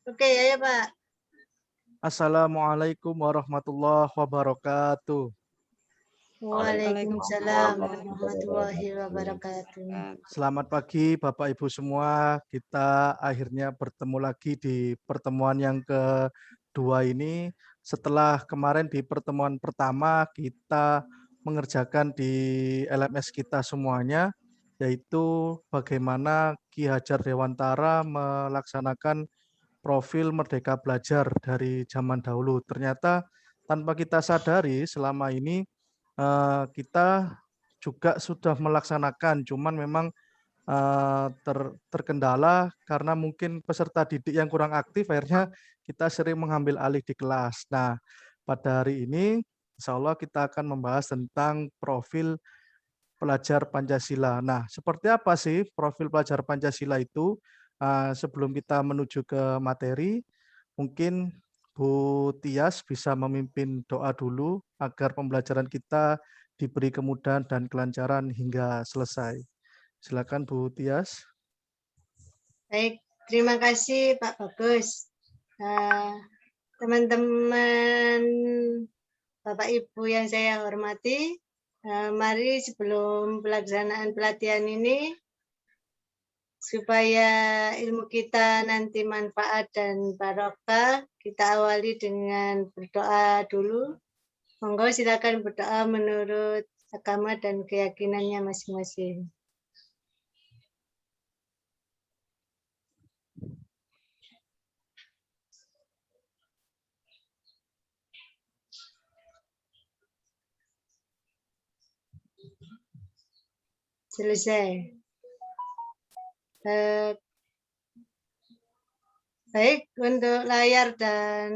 Oke, ya Pak. Assalamualaikum warahmatullahi wabarakatuh. Waalaikumsalam warahmatullahi wabarakatuh. Selamat pagi Bapak Ibu semua. Kita akhirnya bertemu lagi di pertemuan yang kedua ini. Setelah kemarin di pertemuan pertama kita mengerjakan di LMS kita semuanya, yaitu bagaimana Ki Hajar Dewantara melaksanakan profil Merdeka Belajar dari zaman dahulu. Ternyata tanpa kita sadari selama ini kita juga sudah melaksanakan, cuman memang terkendala karena mungkin peserta didik yang kurang aktif, akhirnya kita sering mengambil alih di kelas. Nah, pada hari ini insya Allah kita akan membahas tentang profil pelajar Pancasila. Nah, seperti apa sih profil pelajar Pancasila itu? Sebelum kita menuju ke materi, mungkin Bu Tias bisa memimpin doa dulu agar pembelajaran kita diberi kemudahan dan kelancaran hingga selesai. Silakan Bu Tias. Baik, terima kasih Pak Bagus. Teman-teman Bapak Ibu yang saya hormati, mari sebelum pelaksanaan pelatihan ini, supaya ilmu kita nanti manfaat dan barokah, kita awali dengan berdoa dulu. Monggo silakan berdoa menurut agama dan keyakinannya masing-masing. Selesai. Baik, untuk layar dan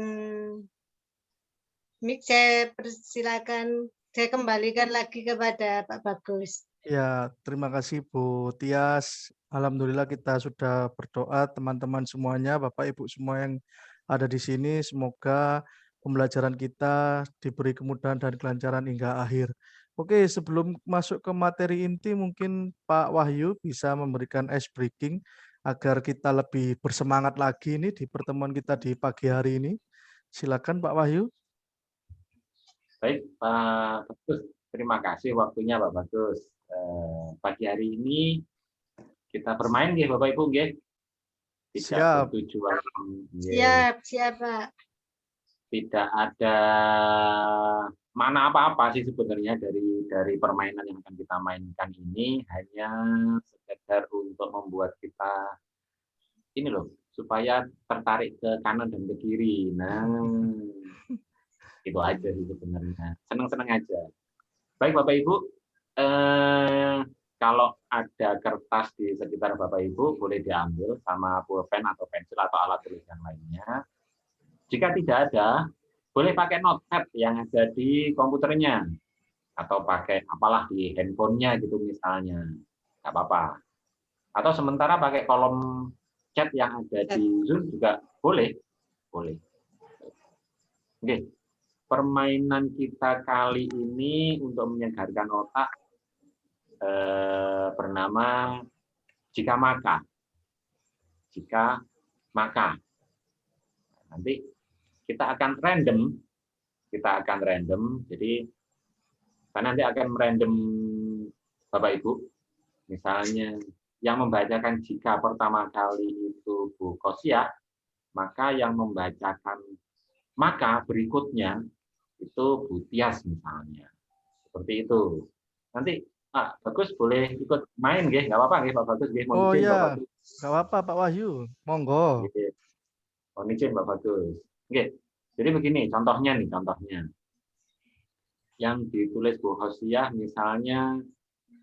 mic saya persilakan, saya kembalikan lagi kepada Pak Bagus. Ya, terima kasih Bu Tias. Alhamdulillah kita sudah berdoa teman-teman semuanya, Bapak Ibu semua yang ada di sini. Semoga pembelajaran kita diberi kemudahan dan kelancaran hingga akhir. Oke, sebelum masuk ke materi inti, mungkin Pak Wahyu bisa memberikan ice breaking agar kita lebih bersemangat lagi ini di pertemuan kita di pagi hari ini. Silakan Pak Wahyu. Baik, Pak Bagus. Terima kasih waktunya Pak Bagus. Pagi hari ini kita bermain nggih Bapak Ibu nggih. Tidak bertujuan Siap Pak. Tidak ada mana apa-apa sih sebenarnya dari permainan yang akan kita mainkan ini, hanya sekedar untuk membuat kita ini loh, supaya tertarik ke kanan dan ke kiri. Nah, itu aja sih sebenarnya. Senang-senang aja. Baik Bapak Ibu, kalau ada kertas di sekitar Bapak Ibu boleh diambil sama pulpen atau pensil atau alat tulis yang lainnya. Jika tidak ada, boleh pakai notepad yang ada di komputernya atau pakai apalah di handphonenya gitu misalnya, nggak apa-apa. Atau sementara pakai kolom chat yang ada di Zoom juga boleh. Oke. Permainan kita kali ini untuk menyegarkan otak bernama Jika Maka. Nanti kita akan random. Jadi nanti akan random Bapak Ibu. Misalnya yang membacakan jika pertama kali itu Bu Kosia, maka yang membacakan maka berikutnya itu Bu Tias misalnya. Seperti itu. Nanti Pak Bagus boleh ikut main nggih? Enggak apa-apa nggih Pak Bagus nggih. Oh iya, enggak apa-apa Pak Wahyu. Monggo. Mohon izin Pak Bagus. Oke. Jadi begini contohnya. Yang ditulis Bu Hosiah misalnya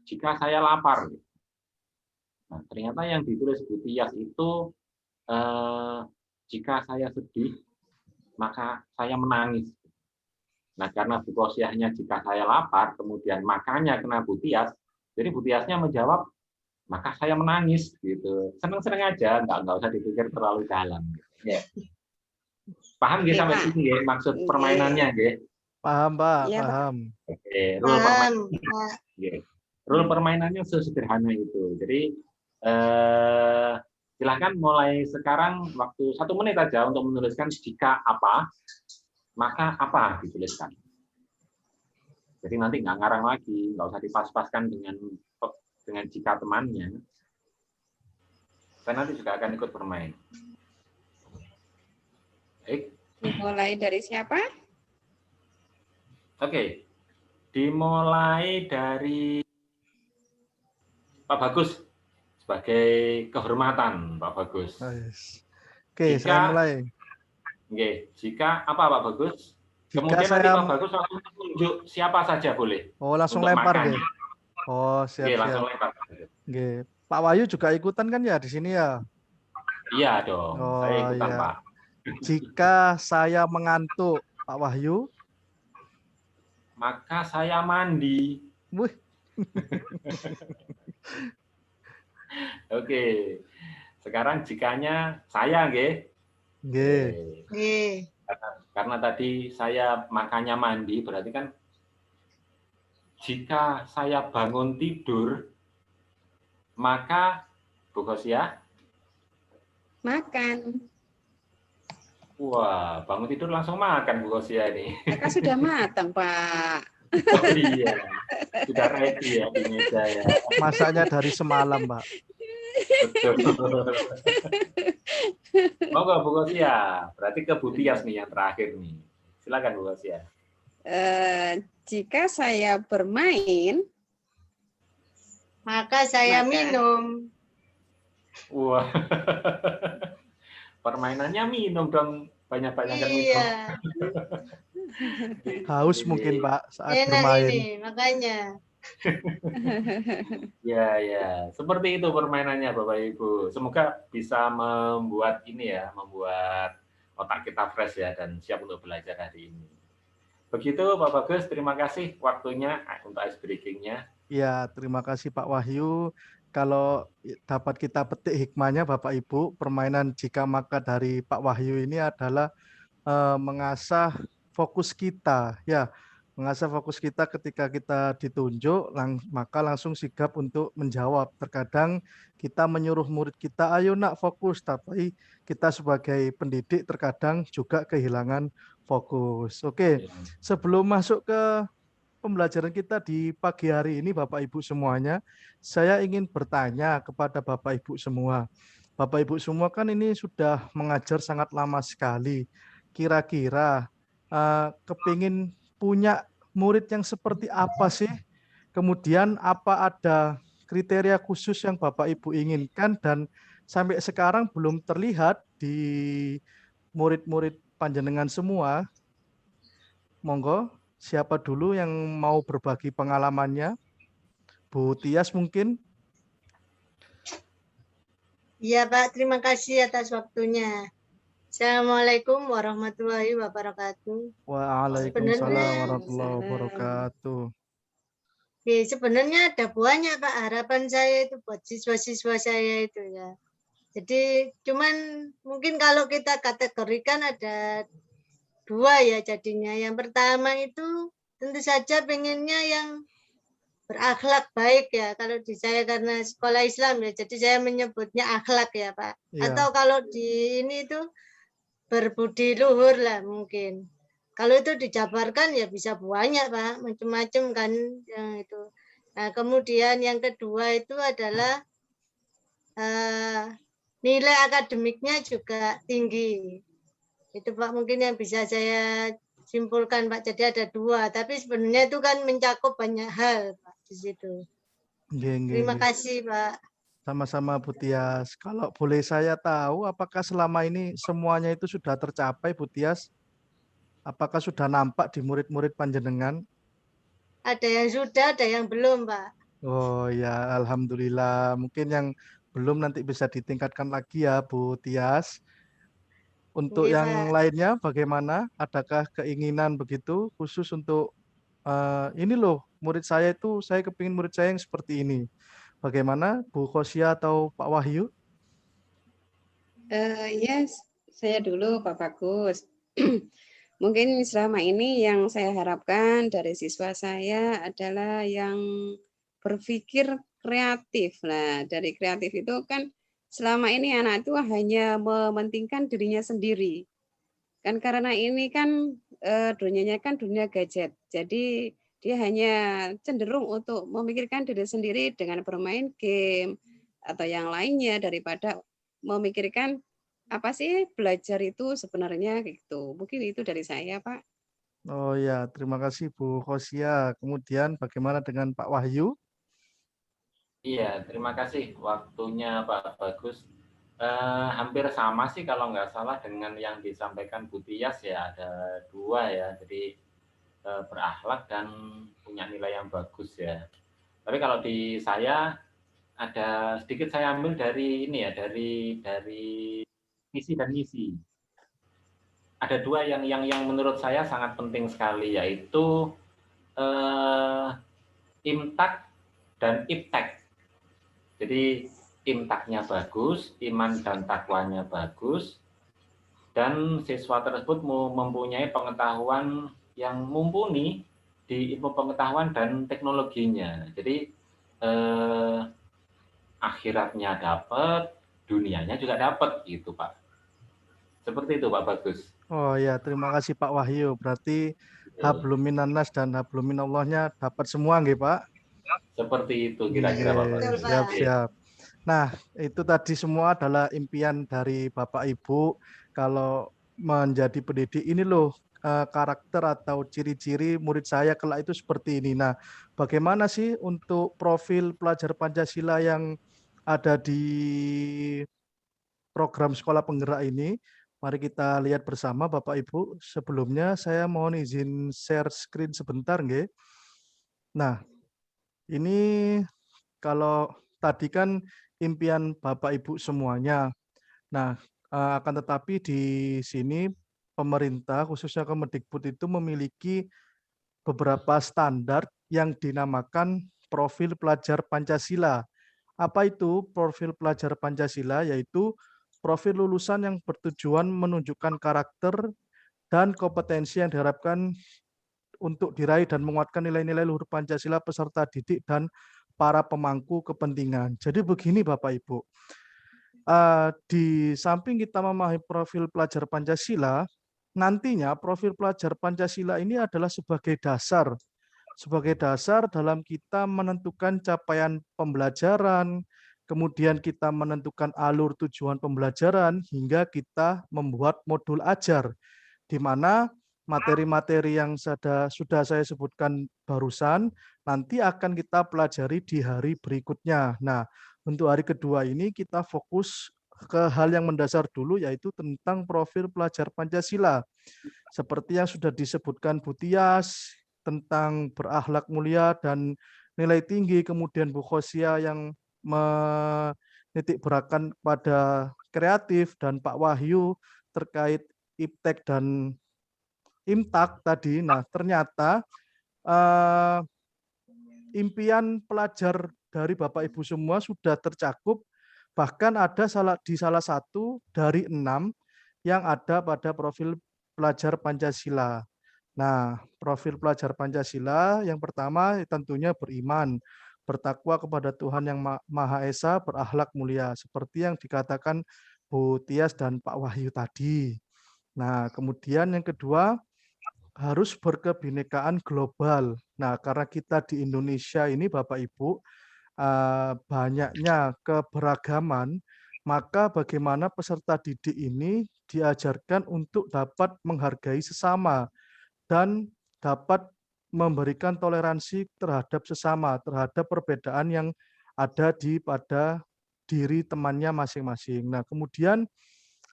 jika saya lapar. Nah, ternyata yang ditulis Bu Tias itu jika saya sedih maka saya menangis. Nah, karena Bu Hosiahnya jika saya lapar, kemudian makanya kena Bu Tias, jadi Bu Tiasnya menjawab, maka saya menangis gitu. Seneng-seneng aja, nggak usah dipikir terlalu dalam. Ya. Paham nggih sampai sini nggih maksud permainannya nggih? Paham Pak, Ya, paham. Oke, rule permainannya sesederhana itu. Jadi Silahkan mulai sekarang waktu 1 menit aja untuk menuliskan jika apa, maka apa dituliskan. Jadi nanti nggak ngarang lagi, nggak usah dipas-paskan dengan jika temannya. Saya nanti juga akan ikut bermain. Baik. Dimulai dari siapa? Oke. Dimulai dari Pak Bagus sebagai kehormatan, Pak Bagus. Oke, saya mulai. Oke, jika apa Pak Bagus? Jika Kemudian nanti saya Pak Bagus langsung tunjuk siapa saja boleh. Oh, langsung untuk lempar makanya. ya. Oh, siap. Oke, langsung lempar. Oke. Pak Wahyu juga ikutan kan ya di sini ya? Iya dong, saya Oh ikutan iya. Pak. Jika saya mengantuk, Pak Wahyu, maka saya mandi. Wih. Oke. Sekarang jikanya saya nggih. Nggih. Karena tadi saya makanya mandi, berarti kan jika saya bangun tidur, maka Bu Khosia makan. Wah, bangun tidur langsung makan Bu Khosia ini. Maka sudah matang, Pak. Oh iya, sudah ready ya di meja ya. Masaknya dari semalam, Pak. Betul. Monggo Bu Khosia, berarti ke Bu Tias nih yang terakhir nih. Silakan Bu Khosia. Jika saya bermain, maka saya minum. Wah, permainannya minum dong, banyak-banyakan minum. Iya. Haus mungkin Pak saat enak bermain. Ini, makanya. Ya, seperti itu permainannya Bapak Ibu. Semoga bisa membuat membuat otak kita fresh ya dan siap untuk belajar hari ini. Begitu Pak Bagus, terima kasih waktunya untuk ice breaking-nya. Ya, terima kasih Pak Wahyu. Kalau dapat kita petik hikmahnya Bapak Ibu, permainan jika maka dari Pak Wahyu ini adalah mengasah fokus kita, ya, mengasah fokus kita ketika kita ditunjuk, maka langsung sigap untuk menjawab. Terkadang kita menyuruh murid kita, ayo nak fokus, tapi kita sebagai pendidik terkadang juga kehilangan fokus. Oke, sebelum masuk ke pembelajaran kita di pagi hari ini Bapak Ibu semuanya, saya ingin bertanya kepada Bapak Ibu semua. Bapak Ibu semua kan ini sudah mengajar sangat lama sekali. Kira-kira kepingin punya murid yang seperti apa sih? Kemudian apa ada kriteria khusus yang Bapak Ibu inginkan dan sampai sekarang belum terlihat di murid-murid panjenengan semua? Monggo. Siapa dulu yang mau berbagi pengalamannya? Bu Tias mungkin? Iya Pak, terima kasih atas waktunya. Assalamualaikum warahmatullahi wabarakatuh. Waalaikumsalam warahmatullahi wabarakatuh. Sebenarnya ada banyak Pak, harapan saya itu buat siswa-siswa saya itu ya. Jadi cuman mungkin kalau kita kategorikan ada 2 ya jadinya. Yang pertama itu tentu saja pengennya yang berakhlak baik ya. Kalau di saya karena sekolah Islam ya, jadi saya menyebutnya akhlak ya Pak. Ya. Atau kalau di ini itu berbudi luhur lah mungkin. Kalau itu dijabarkan ya bisa banyak Pak, macam-macam kan yang itu. Nah kemudian yang kedua itu adalah nilai akademiknya juga tinggi. Itu Pak mungkin yang bisa saya simpulkan Pak. Jadi ada 2, tapi sebenarnya itu kan mencakup banyak hal Pak di situ. Terima kasih Pak. Sama-sama Bu Tias. Kalau boleh saya tahu, apakah selama ini semuanya itu sudah tercapai Bu Tias? Apakah sudah nampak di murid-murid panjenengan? Ada yang sudah, ada yang belum Pak. Oh ya, alhamdulillah. Mungkin yang belum nanti bisa ditingkatkan lagi ya Bu Tias. Untuk yang lainnya bagaimana? Adakah keinginan begitu khusus untuk ini loh murid saya itu, saya kepingin murid saya yang seperti ini. Bagaimana Bu Khosia atau Pak Wahyu? Yes, saya dulu Pak Bagus. Mungkin selama ini yang saya harapkan dari siswa saya adalah yang berpikir kreatif. Nah, dari kreatif itu kan selama ini anak itu hanya mementingkan dirinya sendiri. Kan karena ini kan dunianya kan dunia gadget. Jadi dia hanya cenderung untuk memikirkan diri sendiri dengan bermain game atau yang lainnya daripada memikirkan apa sih belajar itu sebenarnya gitu. Mungkin itu dari saya, Pak. Oh ya, terima kasih Bu Khosia. Kemudian bagaimana dengan Pak Wahyu? Iya, terima kasih waktunya Pak Bagus. Hampir sama sih kalau nggak salah dengan yang disampaikan Bu Tias ya, ada 2 ya. Jadi berakhlak dan punya nilai yang bagus ya. Tapi kalau di saya ada sedikit saya ambil dari ini ya, dari visi dan misi. Ada 2 yang menurut saya sangat penting sekali, yaitu imtak dan iptek. Jadi imtaknya bagus, iman dan takwanya bagus, dan siswa tersebut mempunyai pengetahuan yang mumpuni di ilmu pengetahuan dan teknologinya. Jadi akhiratnya dapat, dunianya juga dapat gitu Pak. Seperti itu Pak Bagus. Oh ya, terima kasih Pak Wahyu. Berarti hablum minannas dan hablum minallahnya dapat semua nggih, Pak? Seperti itu kira-kira Pak Nggih, Bagus. siap. Nah, itu tadi semua adalah impian dari Bapak Ibu kalau menjadi pendidik. Ini loh karakter atau ciri-ciri murid saya kelak itu seperti ini. Nah, bagaimana sih untuk profil pelajar Pancasila yang ada di program sekolah penggerak ini? Mari kita lihat bersama Bapak Ibu. Sebelumnya saya mohon izin share screen sebentar nggih. Nah, ini kalau tadi kan impian Bapak Ibu semuanya. Nah, akan tetapi di sini pemerintah khususnya Kemendikbud itu memiliki beberapa standar yang dinamakan profil pelajar Pancasila. Apa itu profil pelajar Pancasila? Yaitu profil lulusan yang bertujuan menunjukkan karakter dan kompetensi yang diharapkan untuk diraih dan menguatkan nilai-nilai luhur Pancasila peserta didik dan para pemangku kepentingan. Jadi begini Bapak Ibu, di samping kita memahami profil pelajar Pancasila, nantinya profil pelajar Pancasila ini adalah sebagai dasar dalam kita menentukan capaian pembelajaran, kemudian kita menentukan alur tujuan pembelajaran, hingga kita membuat modul ajar, di mana materi-materi yang sudah saya sebutkan barusan nanti akan kita pelajari di hari berikutnya. Nah, untuk hari kedua ini kita fokus ke hal yang mendasar dulu, yaitu tentang profil pelajar Pancasila. Seperti yang sudah disebutkan Bu Tias, tentang berakhlak mulia dan nilai tinggi, kemudian Bu Khosia yang menitik beratkan pada kreatif, dan Pak Wahyu terkait iptek dan imtak tadi. Nah, ternyata impian pelajar dari Bapak Ibu semua sudah tercakup, bahkan ada di salah satu dari 6 yang ada pada profil pelajar Pancasila. Nah, profil pelajar Pancasila yang pertama tentunya beriman, bertakwa kepada Tuhan yang Maha Esa, berakhlak mulia, seperti yang dikatakan Bu Tias dan Pak Wahyu tadi. Nah, kemudian yang kedua, harus berkebinekaan global. Nah, karena kita di Indonesia ini Bapak Ibu, banyaknya keberagaman, maka bagaimana peserta didik ini diajarkan untuk dapat menghargai sesama dan dapat memberikan toleransi terhadap sesama, terhadap perbedaan yang ada pada diri temannya masing-masing. Nah, kemudian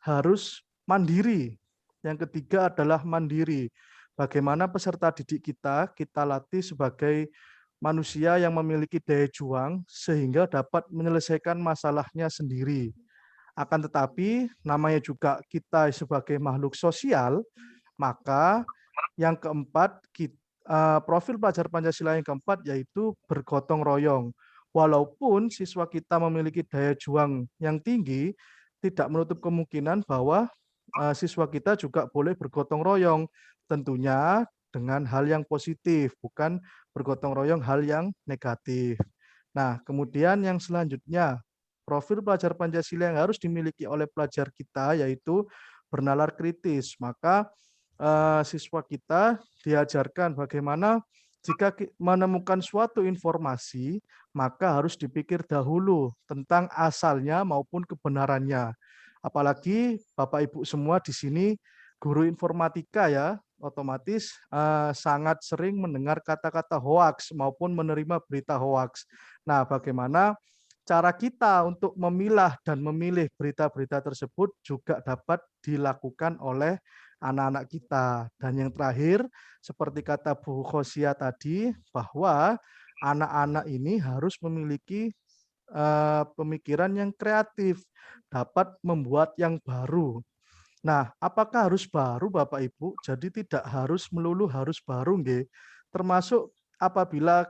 harus mandiri. Yang ketiga adalah mandiri. Bagaimana peserta didik kita latih sebagai manusia yang memiliki daya juang sehingga dapat menyelesaikan masalahnya sendiri. Akan tetapi namanya juga kita sebagai makhluk sosial, maka yang keempat, profil pelajar Pancasila yang keempat yaitu bergotong royong. Walaupun siswa kita memiliki daya juang yang tinggi, tidak menutup kemungkinan bahwa siswa kita juga boleh bergotong royong, tentunya dengan hal yang positif, bukan bergotong royong hal yang negatif. Nah, kemudian yang selanjutnya, Profil pelajar Pancasila yang harus dimiliki oleh pelajar kita yaitu bernalar kritis. Maka siswa kita diajarkan bagaimana jika menemukan suatu informasi, maka harus dipikir dahulu tentang asalnya maupun kebenarannya. Apalagi Bapak Ibu semua di sini guru informatika ya, otomatis sangat sering mendengar kata-kata hoaks maupun menerima berita hoaks. Nah, bagaimana cara kita untuk memilah dan memilih berita-berita tersebut juga dapat dilakukan oleh anak-anak kita. Dan yang terakhir, seperti kata Bu Khosia tadi, bahwa anak-anak ini harus memiliki pemikiran yang kreatif, dapat membuat yang baru. Nah, apakah harus baru Bapak Ibu? Jadi tidak harus melulu harus baru, nggih. Termasuk apabila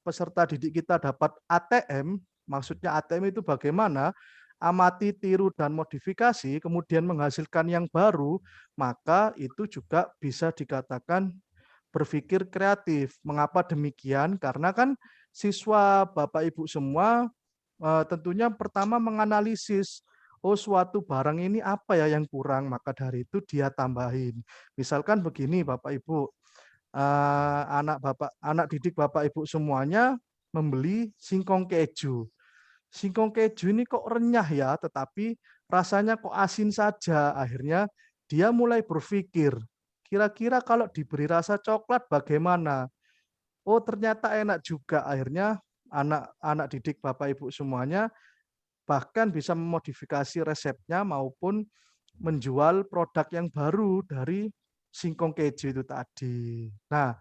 peserta didik kita dapat ATM, maksudnya ATM itu bagaimana? Amati, tiru, dan modifikasi, kemudian menghasilkan yang baru, maka itu juga bisa dikatakan berpikir kreatif. Mengapa demikian? Karena kan siswa Bapak Ibu semua tentunya pertama menganalisis, oh suatu barang ini apa ya yang kurang, maka dari itu dia tambahin. Misalkan begini Bapak Ibu, anak didik Bapak Ibu semuanya membeli singkong keju. Singkong keju ini kok renyah ya, tetapi rasanya kok asin saja. Akhirnya dia mulai berpikir, kira-kira kalau diberi rasa coklat bagaimana? Oh ternyata enak juga. Akhirnya anak-anak didik Bapak Ibu semuanya bahkan bisa memodifikasi resepnya maupun menjual produk yang baru dari singkong keju itu tadi. Nah,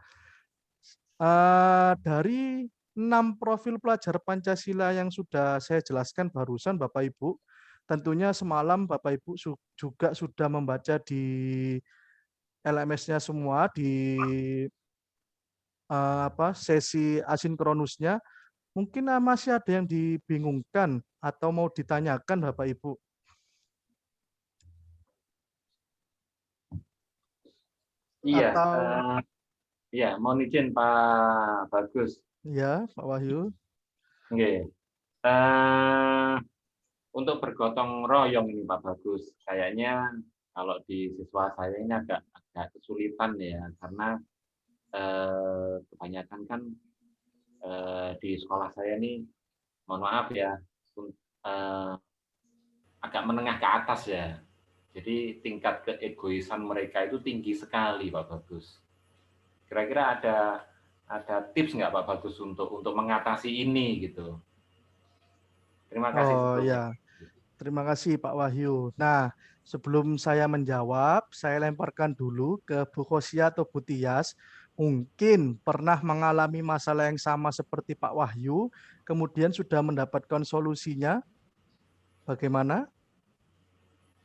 dari 6 profil pelajar Pancasila yang sudah saya jelaskan barusan Bapak Ibu, tentunya semalam Bapak Ibu juga sudah membaca di LMS-nya semua, di sesi asinkronusnya. Mungkin masih ada yang dibingungkan atau mau ditanyakan Bapak Ibu. Iya, Atau iya, mohon izin Pak Bagus. ya, Pak Wahyu. Oke. Untuk bergotong royong ini Pak Bagus, kayaknya kalau di siswa saya ini agak kesulitan ya, karena kebanyakan kan di sekolah saya ini, mohon maaf ya, agak menengah ke atas ya. Jadi tingkat keegoisan mereka itu tinggi sekali Pak Bagus. Kira-kira ada tips nggak Pak Bagus untuk mengatasi ini gitu? Terima kasih Oh sebelumnya. ya, terima kasih Pak Wahyu. Nah, sebelum saya menjawab, saya lemparkan dulu ke Bu Khosia atau Bu Tias. Mungkin pernah mengalami masalah yang sama seperti Pak Wahyu, kemudian sudah mendapatkan solusinya. Bagaimana?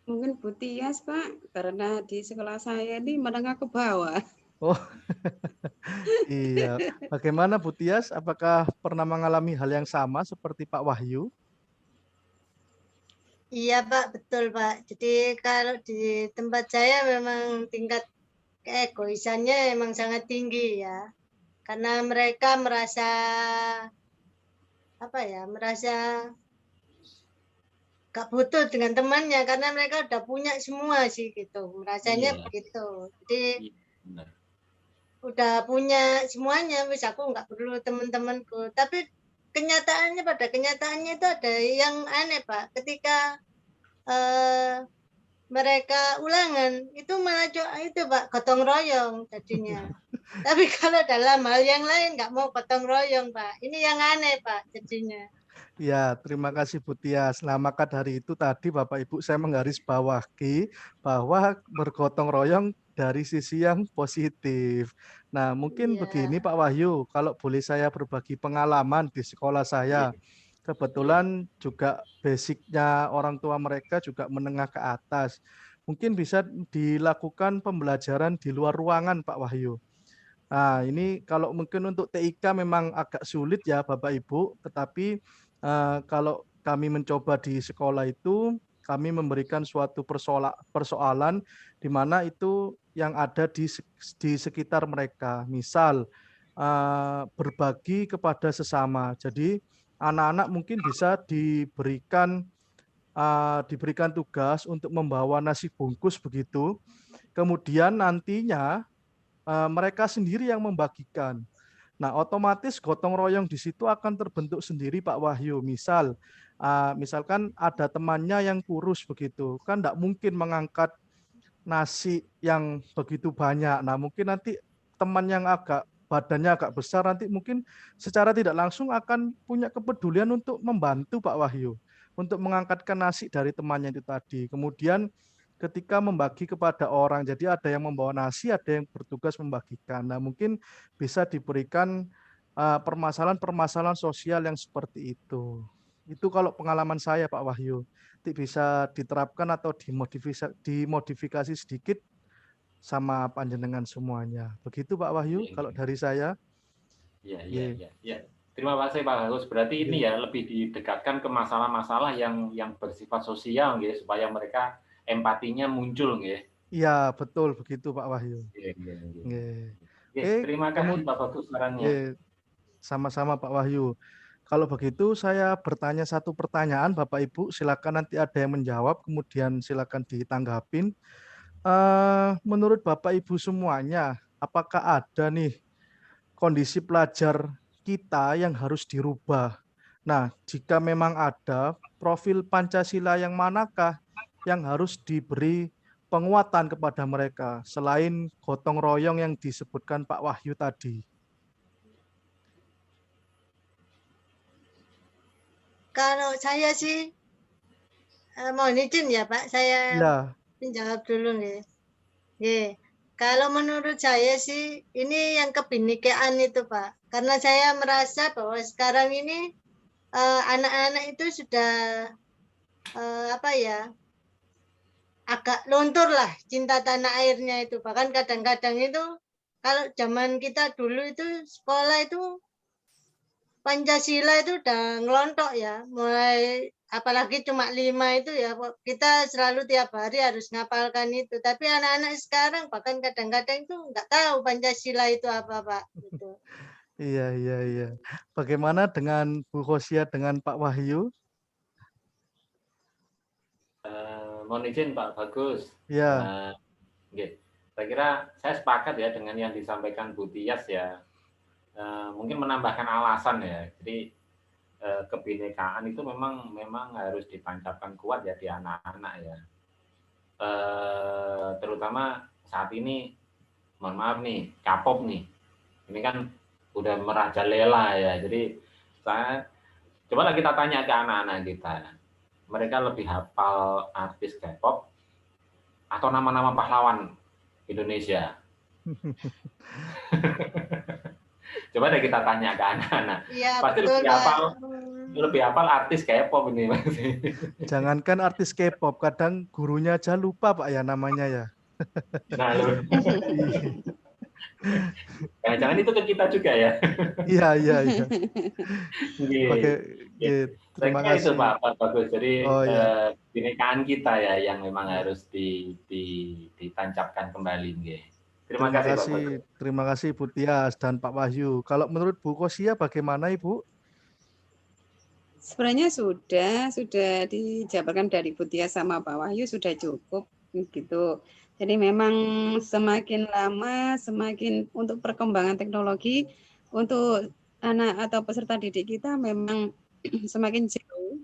Mungkin Bu Tias, Pak, karena di sekolah saya ini menengah ke bawah. Oh, iya. Bagaimana Bu Tias? Apakah pernah mengalami hal yang sama seperti Pak Wahyu? Iya Pak, betul Pak. Jadi kalau di tempat saya memang tingkat keegoisannya memang sangat tinggi ya. Karena mereka merasa merasa gak butuh dengan temannya karena mereka udah punya semua sih gitu. Merasanya Iya, begitu. Jadi iya, benar. udah punya semuanya, wis aku nggak perlu teman-temanku. Tapi pada kenyataannya itu ada yang aneh Pak. Ketika mereka ulangan itu malah itu Pak gotong royong jadinya. Tapi kalau dalam hal yang lain nggak mau gotong royong Pak. Ini yang aneh Pak jadinya. Ya, terima kasih Bu Tias. Nah, maka dari itu tadi Bapak Ibu saya menggarisbawahi bahwa bergotong royong dari sisi yang positif. Nah, mungkin begini Iya. Pak Wahyu, kalau boleh saya berbagi pengalaman di sekolah Iya, saya. Kebetulan juga basicnya orang tua mereka juga menengah ke atas. Mungkin bisa dilakukan pembelajaran di luar ruangan Pak Wahyu. Nah, ini kalau mungkin untuk TIK memang agak sulit ya Bapak Ibu, tetapi kalau kami mencoba di sekolah itu, kami memberikan suatu persoalan di mana itu yang ada di sekitar mereka. Misal berbagi kepada sesama. Jadi anak-anak mungkin bisa diberikan tugas untuk membawa nasi bungkus begitu. Kemudian nantinya mereka sendiri yang membagikan. Nah, otomatis gotong royong di situ akan terbentuk sendiri Pak Wahyu. Misalkan ada temannya yang kurus begitu, kan tidak mungkin mengangkat nasi yang begitu banyak. Nah, mungkin nanti teman yang badannya agak besar nanti mungkin secara tidak langsung akan punya kepedulian untuk membantu Pak Wahyu untuk mengangkatkan nasi dari temannya itu tadi. Kemudian ketika membagi kepada orang, jadi ada yang membawa nasi, ada yang bertugas membagikan. Nah, mungkin bisa diberikan permasalahan-permasalahan sosial yang seperti itu. Itu kalau pengalaman saya Pak Wahyu. Bisa diterapkan atau dimodifikasi sedikit sama panjenengan semuanya. Begitu Pak Wahyu kalau dari saya. Iya. Terima kasih Pak Agus. Berarti ini ya lebih didekatkan ke masalah-masalah yang bersifat sosial gitu, supaya mereka empatinya muncul gitu. Iya, betul begitu Pak Wahyu. Terima kasih Pak Bagus sarannya. Sama-sama Pak Wahyu. Kalau begitu saya bertanya satu pertanyaan Bapak Ibu, silakan nanti ada yang menjawab, kemudian silakan ditanggapin. Menurut Bapak Ibu semuanya, apakah ada nih kondisi pelajar kita yang harus dirubah? Nah, jika memang ada, profil Pancasila yang manakah yang harus diberi penguatan kepada mereka selain gotong royong yang disebutkan Pak Wahyu tadi? Kalau saya sih mohon izin ya Pak, saya menjawab dulu nih. Kalau menurut saya sih ini yang kebinekaan itu Pak, karena saya merasa bahwa sekarang ini anak-anak itu sudah agak luntur lah cinta tanah airnya itu. Bahkan kadang-kadang itu kalau zaman kita dulu itu sekolah itu Pancasila itu udah ngelontok ya, mulai apalagi cuma 5 itu ya, kita selalu tiap hari harus ngapalkan itu. Tapi anak-anak sekarang bahkan kadang-kadang itu nggak tahu Pancasila itu apa Pak. Gitu. Iya. Bagaimana dengan Bu Khosia dengan Pak Wahyu? Mohon izin Pak Bagus. Ya. Saya kira saya sepakat ya dengan yang disampaikan Bu Tias ya. Mungkin menambahkan alasan ya. Jadi kebinekaan itu memang harus ditancapkan kuat ya di anak-anak ya. Terutama saat ini, mohon maaf nih, K-pop nih. Ini kan udah merajalela ya. Jadi cobalah kita tanya ke anak-anak kita. Mereka lebih hafal artis K-pop atau nama-nama pahlawan Indonesia? Coba deh kita tanya ke anak-anak. Ya, pasti betul, lebih hafal artis K-pop ini. Jangankan artis K-pop, kadang gurunya aja lupa Pak ya namanya ya. Nah, jangan-jangan itu ke kita juga ya. Iya. Terima kasih itu Pak Bagus. Jadi kebinekaan kita ya yang memang harus ditancapkan kembali. Terima kasih Bu Tias dan Pak Wahyu. Kalau menurut Bu Khosia bagaimana Ibu? Sebenarnya sudah dijabarkan dari Bu Tias sama Pak Wahyu sudah cukup gitu. Jadi memang semakin lama semakin untuk perkembangan teknologi untuk anak atau peserta didik kita memang semakin jauh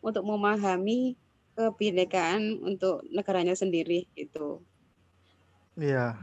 untuk memahami kebinekaan untuk negaranya sendiri itu. Iya,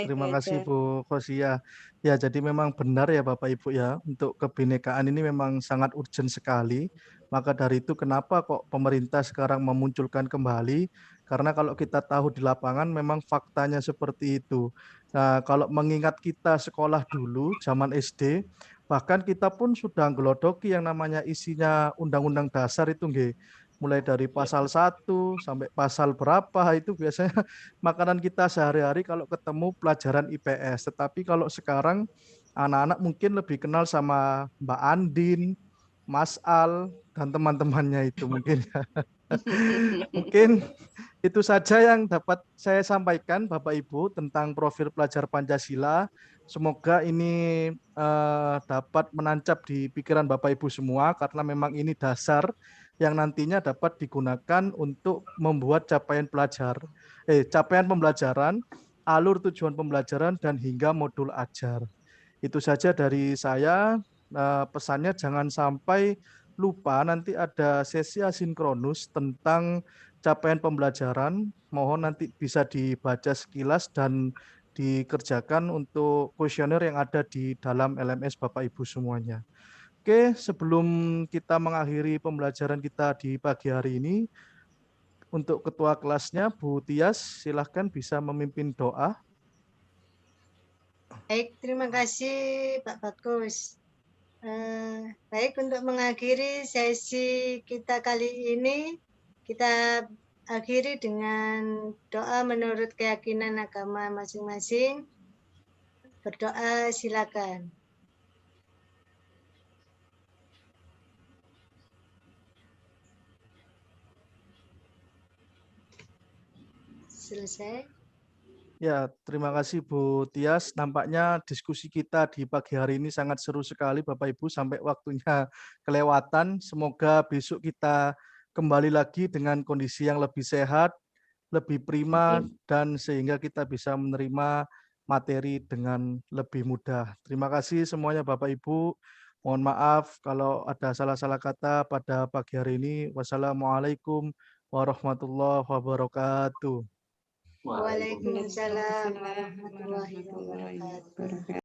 terima kasih Bu Khosia. Ya, jadi memang benar ya Bapak Ibu ya, untuk kebinekaan ini memang sangat urgent sekali. Maka dari itu kenapa kok pemerintah sekarang memunculkan kembali? Karena kalau kita tahu di lapangan memang faktanya seperti itu. Nah, kalau mengingat kita sekolah dulu, zaman SD, bahkan kita pun sudah nggelodoki yang namanya isinya Undang-Undang Dasar itu nggih. Mulai dari pasal 1 sampai pasal berapa itu biasanya makanan kita sehari-hari kalau ketemu pelajaran IPS. Tetapi kalau sekarang anak-anak mungkin lebih kenal sama Mbak Andin, Mas Al, dan teman-temannya itu mungkin. Mungkin itu saja yang dapat saya sampaikan Bapak Ibu tentang profil pelajar Pancasila. Semoga ini dapat menancap di pikiran Bapak Ibu semua karena memang ini dasar yang nantinya dapat digunakan untuk membuat capaian pembelajaran, alur tujuan pembelajaran dan hingga modul ajar. Itu saja dari saya. Pesannya jangan sampai lupa nanti ada sesi asinkronus tentang capaian pembelajaran. Mohon nanti bisa dibaca sekilas dan dikerjakan untuk kuesioner yang ada di dalam LMS Bapak Ibu semuanya. Oke, sebelum kita mengakhiri pembelajaran kita di pagi hari ini, untuk ketua kelasnya Bu Tias, silahkan bisa memimpin doa. Baik, terima kasih Pak Bagus. Baik, untuk mengakhiri sesi kita kali ini, kita akhiri dengan doa menurut keyakinan agama masing-masing. Berdoa silakan. Selesai. Ya, terima kasih Bu Tias. Nampaknya diskusi kita di pagi hari ini sangat seru sekali Bapak Ibu sampai waktunya kelewatan. Semoga besok kita kembali lagi dengan kondisi yang lebih sehat, lebih prima, dan sehingga kita bisa menerima materi dengan lebih mudah. Terima kasih semuanya Bapak Ibu. Mohon maaf kalau ada salah-salah kata pada pagi hari ini. Wassalamualaikum warahmatullahi wabarakatuh. Waalaikumsalam warahmatullahi wabarakatuh.